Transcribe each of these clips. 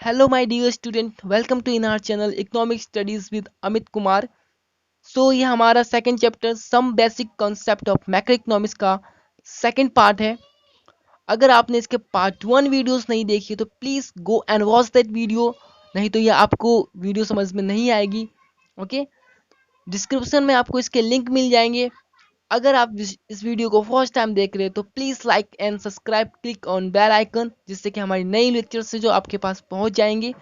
Hello, my dear student. Welcome to in our channel Economic Studies with Amit Kumar. ये हमारा second chapter some basic concept of macroeconomics का second part है। अगर आपने इसके part one videos नहीं देखी तो please go and watch that video, नहीं तो ये आपको वीडियो समझ में नहीं आएगी। ओके, डिस्क्रिप्शन में आपको इसके लिंक मिल जाएंगे। अगर आप इस वीडियो को फर्स्ट टाइम देख रहे हैं तो please like and subscribe, click on bell icon, जिससे कि हमारी नई लेक्चर से जो आपके पास पहुंच जाएंगे।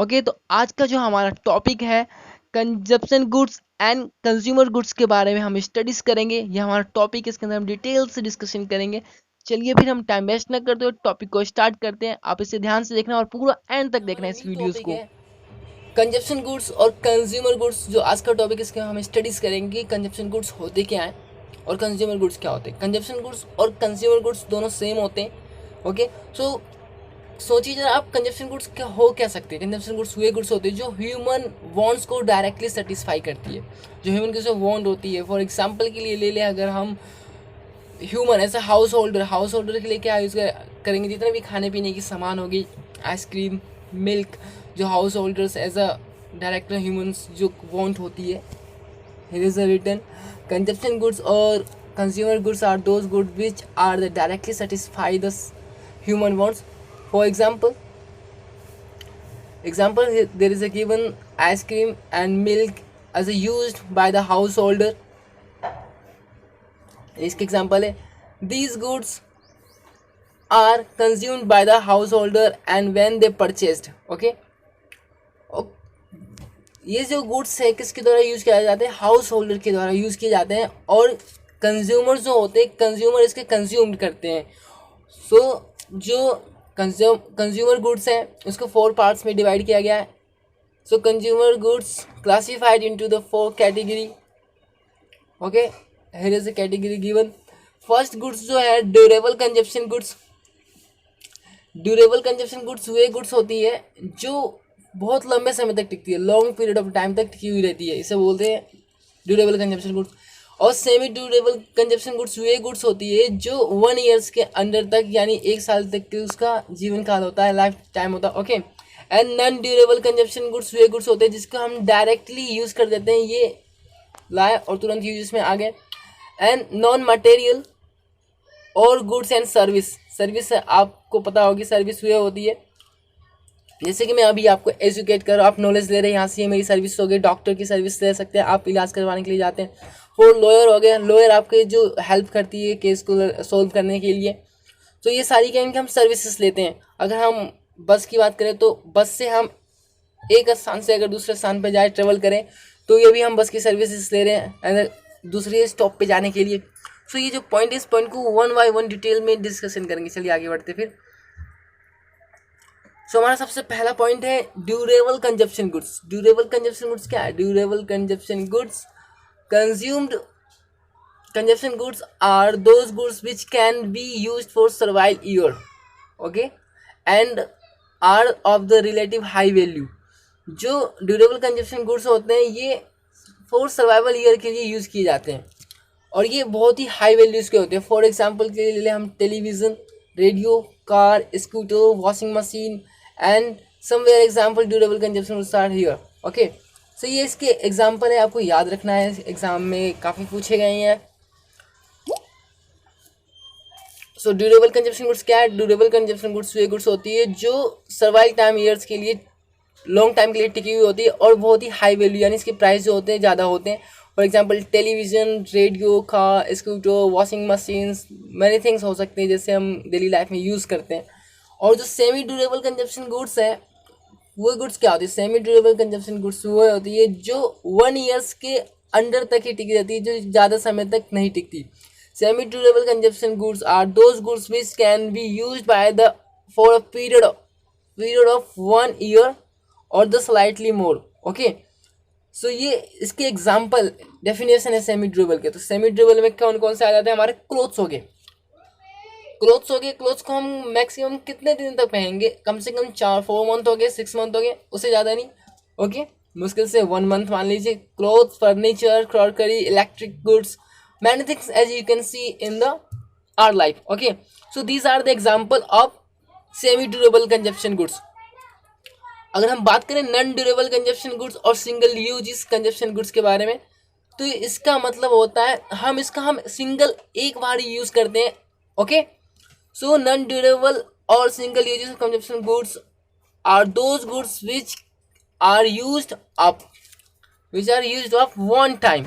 ओके, तो आज का जो हमारा टॉपिक है consumption goods and consumer goods के बारे में हम स्टडीज करेंगे। ये हमारा टॉपिक, इसके अंदर हम डिटेल से डिस्कशन करेंगे। चलिए फिर हम टाइम वेस्ट न करते हुए टॉपिक को स्टार्ट करते हैं। आप इसे ध्यान से देखना और पूरा एंड तक देखना इस वीडियोस को। कंजप्शन गुड्स और कंज्यूमर गुड्स जो आज का टॉपिक, इसके हम स्टडीज करेंगे। कंजप्शन गुड्स होते क्या हैं और कंज्यूमर गुड्स क्या होते हैं। कंजप्शन गुड्स और कंज्यूमर गुड्स दोनों सेम होते हैं। ओके, सो सोचिए जरा आप, कंजप्शन गुड्स क्या हो क्या सकते हैं। कंजप्शन गुड्स वे गुड्स होते हैं जो ह्यूमन वांट्स को डायरेक्टली सेटिस्फाई करती है, जो ह्यूमन की जो वांट होती है। फॉर एग्जांपल के लिए ले लें, अगर हम human as a householder के लिए क्या यूज़ करेंगे, जितने भी खाने पीने की सामान होगी, आइसक्रीम, मिल्क, जो householders as a director humans जो वांट होती है। Here is a written, consumption goods और consumer goods are those good which are the directly satisfy the human wants. For example, there is a given ice cream and milk as a used by the householder. इसके example है, these goods are consumed by the householder and when they purchased. Okay, ये जो goods है किसके द्वारा use किया जाते हैं, हाउस होल्डर के द्वारा यूज किए जाते हैं, और कंज्यूमर जो होते हैं, कंज्यूमर इसके कंज्यूम करते हैं। सो जो कंज्यूमर गुड्स हैं उसको 4 पार्ट्स में डिवाइड किया गया है। So consumer goods classified into the 4 category. Okay, here is the category given. First goods जो है durable consumption goods. Durable consumption goods वे गुड्स होती है जो बहुत लंबे समय तक टिकती है, लॉन्ग पीरियड ऑफ टाइम तक टिकी हुई रहती है, इसे बोलते हैं ड्यूरेबल कंजप्शन गुड्स. और सेमी ड्यूरेबल कंजप्शन गुड्स वे गुड्स होती है जो 1 ईयर्स के अंदर तक, यानी 1 साल तक के उसका जीवन काल होता है, लाइफ टाइम होता है. Okay, and non durable consumption goods वे गुड्स होते हैं जिसको हम डायरेक्टली यूज़ कर देते हैं, ये लाए और तुरंत यूज में आ गए. एंड नॉन मटेरियल और गुड्स एंड सर्विस आपको पता होगी, सर्विस वे होती है, जैसे कि मैं अभी आपको एजुकेट कर रहा हूँ, आप नॉलेज ले रहे हैं, यहाँ से ये मेरी सर्विस हो गई. डॉक्टर की सर्विस ले सकते हैं, आप इलाज करवाने के लिए जाते हैं. और लॉयर हो गया, लॉयर आपके जो हेल्प करती है केस को सॉल्व करने के लिए. तो ये सारी क्या इनकी हम सर्विसेज लेते हैं. अगर हम बस की बात करें तो बस से हम एक स्थान से अगर दूसरे स्थान पर जाए, ट्रेवल करें, तो ये भी हम बस की सर्विसेज ले रहे हैं दूसरे स्टॉप पे जाने के लिए. सो ये जो पॉइंट है, इस पॉइंट को 1 बाय 1 डिटेल में डिस्कशन करेंगे. चलिए आगे बढ़ते फिर. सो हमारा सबसे पहला पॉइंट है durable consumption goods. Durable consumption goods क्या है? Durable consumption goods consumed consumption goods are those goods which can be used for survive year. Okay, and are of the relative high value. जो durable consumption goods होते हैं ये for survival year के लिए use किए जाते हैं और ये बहुत ही हाई वैल्यूज़ के होते हैं. फॉर एग्जांपल के लिए हम television, radio, car, scooter, washing machine and somewhere example durable consumption goods are here. Okay, so ये इसके एग्जाम्पल है, आपको याद रखना है, एग्जाम में काफ़ी पूछे गए हैं. सो ड्यूरेबल कंजप्शन गुड्स क्या है? ड्यूरेबल कंजप्शन गुड्स वे गुड्स होती है जो सर्वाइव टाइम ईयर्स के लिए, लॉन्ग टाइम के लिए टिकी हुई होती है और बहुत ही हाई वैल्यू, यानी इसके प्राइस जो होते हैं ज़्यादा होते हैं. For example television, radio, car, scooter, washing machines, many things हो सकते हैं जैसे हम डेली लाइफ में यूज़ करते हैं. और जो सेमी ड्यूरेबल कंजप्शन गुड्स है वो गुड्स क्या होती है? सेमी ड्यूरेबल कंजप्शन गुड्स वो होती है जो 1 ईयर्स के अंडर तक ही टिकी रहती है, जो ज़्यादा समय तक नहीं टिकती. Semi durable consumption goods are those goods which can be used by the for a period of 1 year और the slightly more. Okay, so ये इसके एग्जाम्पल डेफिनेशन है सेमी ड्यूरेबल के. तो सेमी ड्यूरेबल में कौन कौन से आ जाते हैं? हमारे क्लोथ्स हो गए. क्लोथ्स को हम मैक्सिमम कितने दिन तक पहनेंगे? कम से कम 4 मंथ हो गए, 6 मंथ हो गए, उससे ज़्यादा नहीं. ओके, मुश्किल से 1 मंथ मान लीजिए. Cloth, furniture, crockery, electric goods, many things as you can see in the our life. Okay, so these are the example of semi durable consumption goods. अगर हम बात करें नॉन ड्यूरेबल कंजप्शन गुड्स और single use consumption goods के बारे में, तो इसका मतलब होता है हम सिंगल एक बार यूज करते हैं। ओके, सो नॉन ड्यूरेबल और single use consumption goods are those goods which are used up one time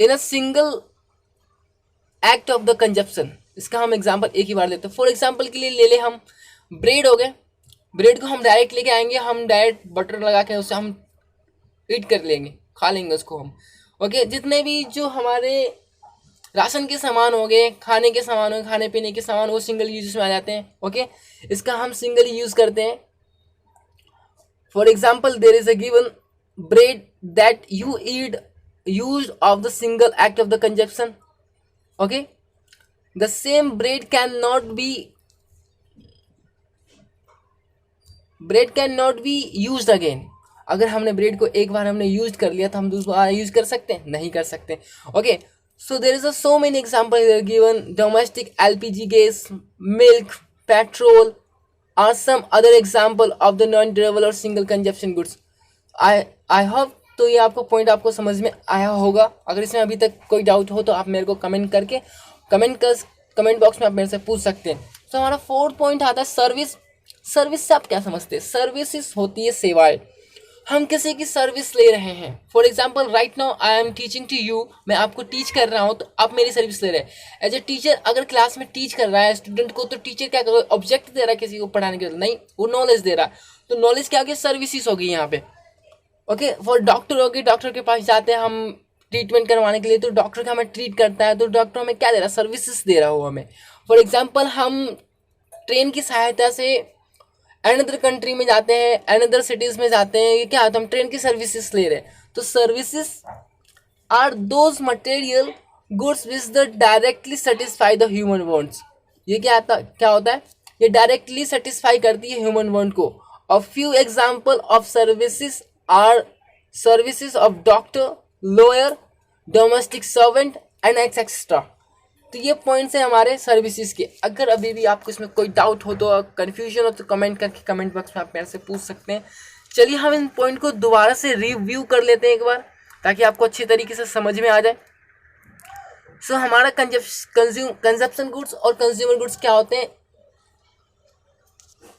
in a single act of the consumption. इसका हम एग्जांपल एक ही बार लेते हैं। फॉर एग्जांपल के लिए ले ले हम ब्रेड हो गए, ब्रेड को हम डायरेक्ट लेके आएंगे, हम डायरेक्ट बटर लगा के उससे हम ईट कर लेंगे, खा लेंगे उसको हम। ओके, जितने भी जो हमारे राशन के सामान हो गए, खाने के सामान हो गए, खाने पीने के सामान, वो सिंगल यूज में आ जाते हैं। ओके, इसका हम सिंगल यूज करते हैं। For example there is a given bread that you eat use of the single act of the consumption. Okay, the same bread can not be use again. अगर हमने bread को एक बार हमने use कर लिया तो हम दूसरा यूज कर सकते हैं? नहीं कर सकते। Okay, so there is so many example given. Domestic LPG gas, milk, petrol are some other example of the non durable और single consumption goods. I hope तो ये आपको पॉइंट आपको समझ में आया होगा। अगर इसमें अभी तक कोई डाउट हो तो आप मेरे को कमेंट बॉक्स में आप मेरे से पूछ सकते हैं। तो हमारा फोर्थ पॉइंट आता है सर्विस। सर्विस से आप क्या समझते हैं? सर्विसेज होती है सेवाएं। हम किसी की सर्विस ले रहे हैं। For example right now I am teaching to you, मैं आपको टीच कर रहा हूँ तो आप मेरी सर्विस ले रहे हैं। एज ए टीचर अगर क्लास में टीच कर रहा है स्टूडेंट को, तो टीचर क्या कर रहा है? ऑब्जेक्ट दे रहा है किसी को पढ़ाने के लिए? नहीं, वो नॉलेज दे रहा है। तो नॉलेज क्या होगी? सर्विसेज होगी यहाँ पे। ओके, फॉर डॉक्टर होगी, डॉक्टर के पास जाते हैं हम ट्रीटमेंट करवाने के लिए, तो डॉक्टर का हमें ट्रीट करता है, तो डॉक्टर हमें क्या दे रहा है? सर्विसेज दे रहा हो हमें। फॉर एग्जाम्पल हम ट्रेन की सहायता से अनदर कंट्री में जाते हैं, अनदर सिटीज में जाते हैं, ये क्या होता है? हम ट्रेन की सर्विसेज ले रहे हैं। तो services are those material goods which the directly satisfy the human wants. ये क्या होता है? ये डायरेक्टली सेटिस्फाई करती है ह्यूमन वांट को। A few example of services are services of doctor, lawyer, domestic servant and etcetera. तो ये पॉइंट्स हैं हमारे सर्विसेज के। अगर अभी भी आपको इसमें कोई डाउट हो तो, कंफ्यूजन हो तो कमेंट करके कमेंट बॉक्स में आप मेरे से पूछ सकते हैं। चलिए हम इन पॉइंट को दोबारा से रिव्यू कर लेते हैं एक बार, ताकि आपको अच्छी तरीके से समझ में आ जाए। सो हमारा कंजप्शन गुड्स और कंज्यूमर गुड्स क्या होते हैं?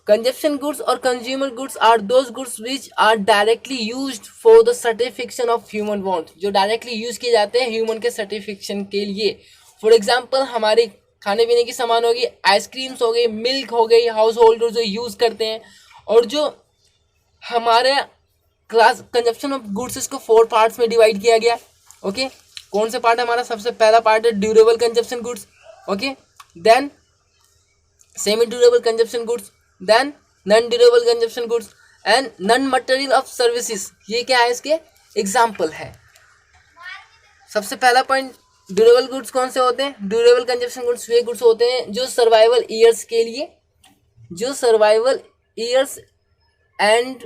कंजप्शन गुड्स और consumer goods are those goods which are directly used for the certification of human want, जो डायरेक्टली यूज किए जाते हैं ह्यूमन के सर्टिफिकेशन के लिए। फॉर एग्जाम्पल हमारे खाने पीने की सामान होगी, आइसक्रीम्स हो गई, मिल्क हो गई, हाउस होल्डर जो यूज़ करते हैं। और जो हमारे क्लास कंजप्शन ऑफ गुड्स, इसको 4 पार्ट्स में डिवाइड किया गया। ओके, कौन से पार्ट? हमारा सबसे पहला पार्ट है durable consumption goods. Okay, then semi durable consumption goods, then non durable consumption goods and non material of services. ये क्या है? इसके एग्जाम्पल है। सबसे पहला पॉइंट, ड्यूरेबल गुड्स कौन से होते हैं? ड्यूरेबल कंजप्शन गुड्स वे गुड्स होते हैं जो सर्वाइवल ईयर्स के लिए, and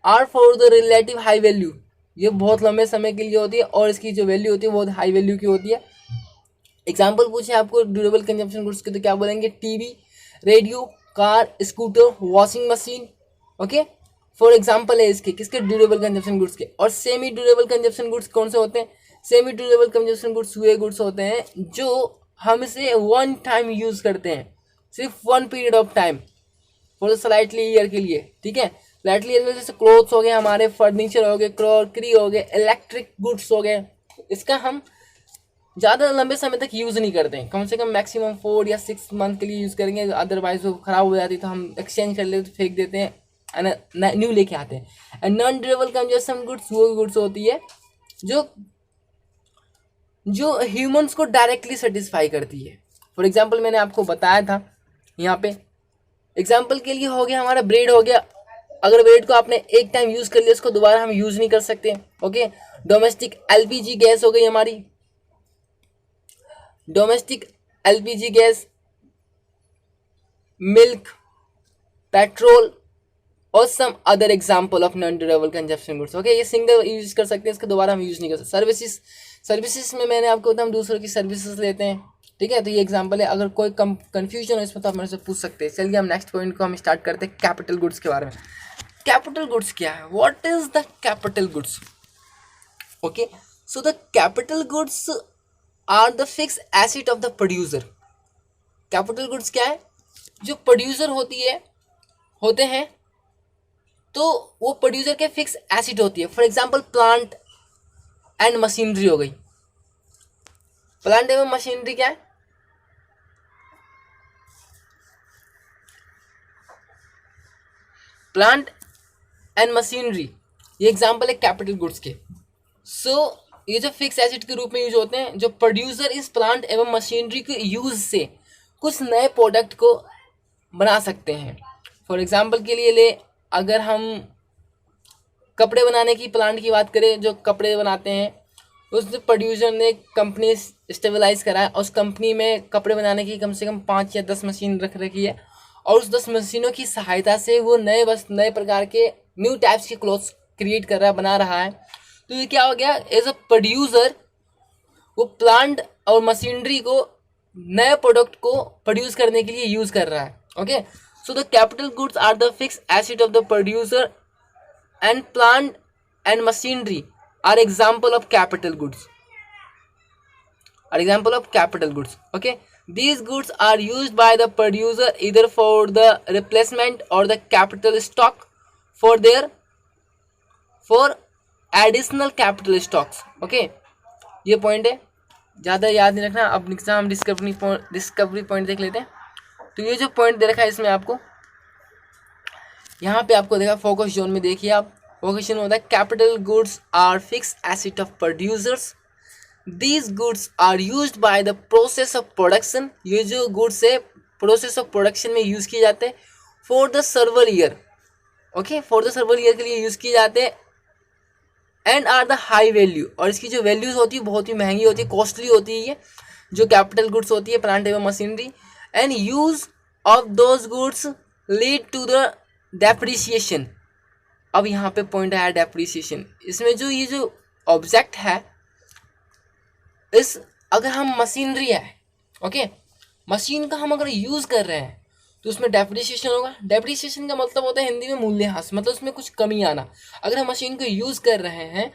are for the relative high value. ये बहुत लंबे समय के लिए होती है और इसकी जो वैल्यू होती है बहुत हाई वैल्यू की होती है। एग्जाम्पल पूछे आपको ड्यूरेबल कंजप्शन गुड्स के तो क्या बोलेंगे? TV, radio, car, scooter, washing machine. Okay, for example है इसके, किसके? ड्यूरेबल कंजप्शन गुड्स के। और सेमी ड्यूरेबल कंजप्शन गुड्स कौन से होते हैं? सेमी ड्यूरेबल कंजप्शन गुड्स वे गुड्स होते हैं जो हम इसे वन टाइम यूज करते हैं, सिर्फ one period of time for slightly year के लिए। ठीक है, स्लाइटली ईयर में जैसे क्लोथ्स हो गए, हमारे फर्नीचर हो गए, क्रॉकरी हो गए, इलेक्ट्रिक गुड्स हो गए। इसका हम ज़्यादा लंबे समय तक यूज़ नहीं करते हैं, कम से कम मैक्सिमम 4 या 6 मंथ के लिए यूज़ करेंगे। अदरवाइज वो ख़राब हो जाती है तो हम एक्सचेंज कर लेते, फेंक देते हैं, न्यू लेके आते हैं। And non durable consumption goods वो गुड्स होती है जो ह्यूमंस को डायरेक्टली सेटिस्फाई करती है। फॉर एग्जाम्पल मैंने आपको बताया था यहाँ पे, एग्जाम्पल के लिए हो गया हमारा ब्रेड हो गया। अगर ब्रेड को आपने एक टाइम यूज़ कर लिया, उसको दोबारा हम यूज़ नहीं कर सकते। ओके, डोमेस्टिक एलपीजी गैस हो गई हमारी, domestic LPG gas, milk, petrol और some other example of non durable consumption goods. Okay, ये सिंगल यूज कर सकते हैं, इसके दोबारा हम यूज़ नहीं कर सकते। सर्विसेज में मैंने आपको बताया हम दूसरों की सर्विसेज लेते हैं। ठीक है, तो ये एग्जांपल है। अगर कोई कंफ्यूजन हो इसमें तो आप मेरे से पूछ सकते हैं। चलिए हम नेक्स्ट पॉइंट को हम स्टार्ट करते हैं कैपिटल गुड्स के बारे में। कैपिटल गुड्स क्या है? What is the capital goods? Okay, so the capital goods are the fix asset of the producer. Capital goods क्या है? जो प्रोड्यूसर होते हैं तो वो प्रोड्यूसर के फिक्स एसेट होती है। For example plant and machinery हो गई। प्लांट एवं मशीनरी क्या है? प्लांट एंड मशीनरी, ये एग्जांपल है कैपिटल गुड्स के। सो ये जो फिक्स एसेट के रूप में यूज होते हैं, जो प्रोड्यूसर इस प्लांट एवं मशीनरी के यूज से कुछ नए प्रोडक्ट को बना सकते हैं। फॉर एग्जांपल के लिए अगर हम कपड़े बनाने की प्लांट की बात करें, जो कपड़े बनाते हैं, उस प्रोड्यूसर ने कंपनी स्टेबलाइज करा है और उस कंपनी में कपड़े बनाने की कम से कम 5 या 10 मशीन रख रखी है और उस 10 मशीनों की सहायता से वो नए प्रकार के न्यू टाइप्स के क्लोथ्स क्रिएट कर रहा है, बना रहा है। तो ये क्या हो गया? एज अ प्रोड्यूसर वो प्लांट और मशीनरी को नए प्रोडक्ट को प्रोड्यूस करने के लिए यूज कर रहा है। Okay, so the capital goods are the fix asset of the producer and plant and machinery are example of capital goods. Okay, these goods are used by the producer either for the replacement or the capital stock for additional capital stocks. Okay, ये point है, ज़्यादा याद नहीं रखना। अब next हम discovery point देख लेते हैं। तो ये जो पॉइंट दे रखा है इसमें आपको, यहाँ पे आपको देखा फोकस जोन में, देखिए आप फोकस जोन होता है capital goods are fix asset of producers. These goods are used by the process of production. ये जो गुड्स है प्रोसेस ऑफ प्रोडक्शन में यूज किए जाते हैं। For the survival year, okay, for the survival year के लिए यूज किए जाते हैं। And are the high value, और इसकी जो वैल्यूज होती है बहुत ही महंगी होती है, कॉस्टली होती है ये जो कैपिटल गुड्स होती है, प्लांट एवं machinery. And use of those goods lead to the depreciation. अब यहाँ पे पॉइंट आया डेप्रिसिएशन। इसमें जो ये जो ऑब्जेक्ट है, अगर हम मशीनरी है, ओके, मशीन का हम अगर यूज कर रहे हैं तो उसमें डेप्रिसिएशन होगा। डेप्रिसिएशन का मतलब होता है हिंदी में मूल्यह्रास, मतलब उसमें कुछ कमी आना। अगर हम मशीन को यूज कर रहे हैं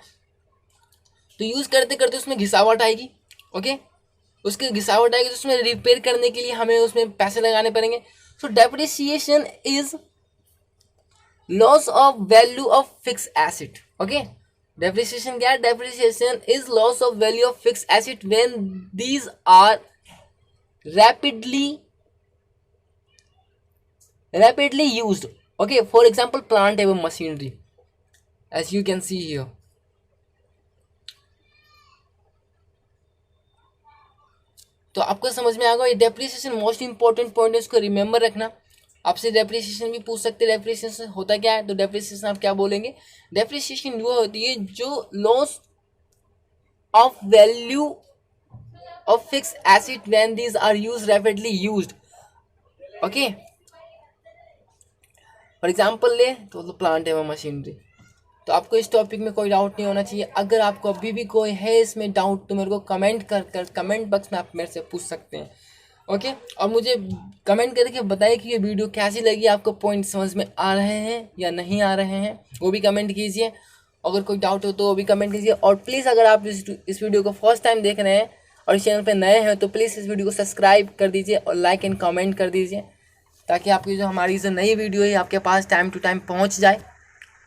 तो यूज करते करते उसमें घिसावट आएगी। ओके, उसके घिसावट आएगी तो उसमें रिपेयर करने के लिए हमें उसमें पैसे लगाने पड़ेंगे। So depreciation is loss of value of fix asset. Okay, depreciation क्या है? Depreciation is loss of value of fix asset when these are rapidly used. Okay, for example plant एवं machinery, as you can see here. तो आपको समझ में आ गया ये depreciation most important point है, इसको रिमेंबर रखना। आपसे डेप्रिसिएशन भी पूछ सकते हैं, डेप्रिसिएशन होता क्या है? तो डेप्रिसिएशन आप क्या बोलेंगे? डेप्रिसिएशन वो होती है जो loss of value of fix asset when these are rapidly used. Okay, for example ले तो प्लांट एवं मशीनरी। तो आपको इस टॉपिक में कोई डाउट नहीं होना चाहिए। अगर आपको अभी भी कोई है इसमें डाउट तो मेरे को कमेंट बॉक्स में आप मेरे से पूछ सकते हैं। ओके, और मुझे कमेंट करके बताइए कि ये वीडियो कैसी लगी, आपको पॉइंट समझ में आ रहे हैं या नहीं आ रहे हैं, वो भी कमेंट कीजिए। अगर कोई डाउट हो तो वो भी कमेंट कीजिए। और प्लीज़ अगर आप इस वीडियो को फर्स्ट टाइम देख रहे हैं और इस चैनल पर नए हैं तो प्लीज़ इस वीडियो को सब्सक्राइब कर दीजिए और लाइक एंड कमेंट कर दीजिए, ताकि आपकी जो हमारी जो नई वीडियो है आपके पास टाइम टू टाइम पहुंच जाए।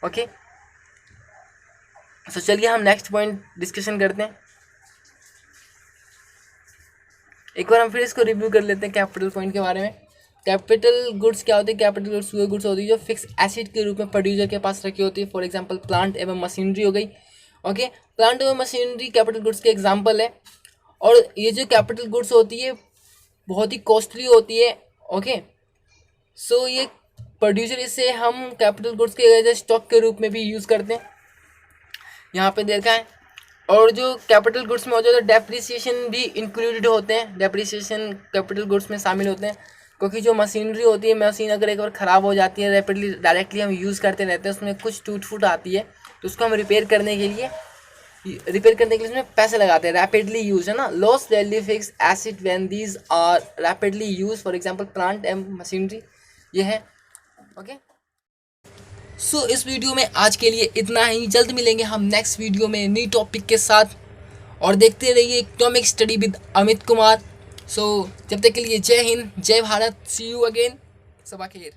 ओके, तो चलिए हम नेक्स्ट पॉइंट डिस्कशन करते हैं। एक बार हम फिर इसको रिव्यू कर लेते हैं कैपिटल पॉइंट के बारे में। कैपिटल गुड्स क्या होती है? कैपिटल गुड्स वो गुड्स होती है जो फिक्स एसेट के रूप में प्रोड्यूसर के पास रखी होती है। फॉर एग्जांपल प्लांट एवं मशीनरी हो गई। ओके, प्लांट एवं मशीनरी कैपिटल गुड्स के एग्जांपल है। और ये जो कैपिटल गुड्स होती है बहुत ही कॉस्टली होती है। ओके, सो ये प्रोड्यूसर, इसे हम कैपिटल गुड्स के स्टॉक के रूप में भी यूज़ करते हैं, यहाँ पे देखा है। और जो कैपिटल गुड्स में होता है तो डेप्रिसिएशन भी इंक्लूडेड होते हैं। डेप्रिसिएशन कैपिटल गुड्स में शामिल होते हैं, क्योंकि जो मशीनरी होती है, मशीन अगर एक बार ख़राब हो जाती है, डायरेक्टली हम यूज़ करते रहते हैं, उसमें कुछ टूट फूट आती है, तो उसको हम रिपेयर करने के लिए रिपेयर करने के लिए इसमें पैसे लगाते हैं। रैपिडली यूज है ना, loss readily fix asset when these are rapidly use, for example plant and machinery, ये है। ओके, सो इस वीडियो में आज के लिए इतना ही। जल्द मिलेंगे हम नेक्स्ट वीडियो में न्यू टॉपिक के साथ, और देखते रहिए economic study with Amit Kumar. So जब तक के लिए Jai Hind, Jai Bharat, see you again, सबा खैर।